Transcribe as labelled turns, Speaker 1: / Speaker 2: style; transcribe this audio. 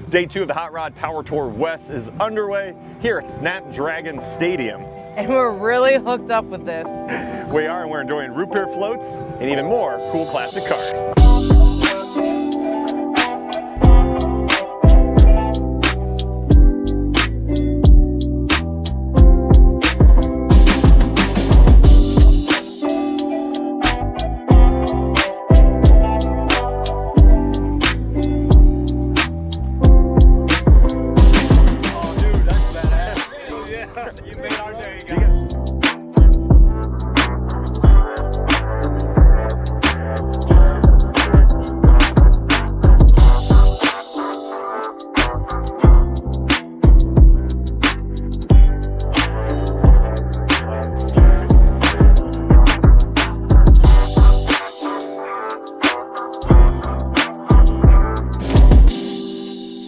Speaker 1: Day 2 of the Hot Rod Power Tour West is underway here at Snapdragon Stadium.
Speaker 2: And we're really hooked up with this.
Speaker 1: We are, and we're enjoying root beer floats and even more cool classic cars. You made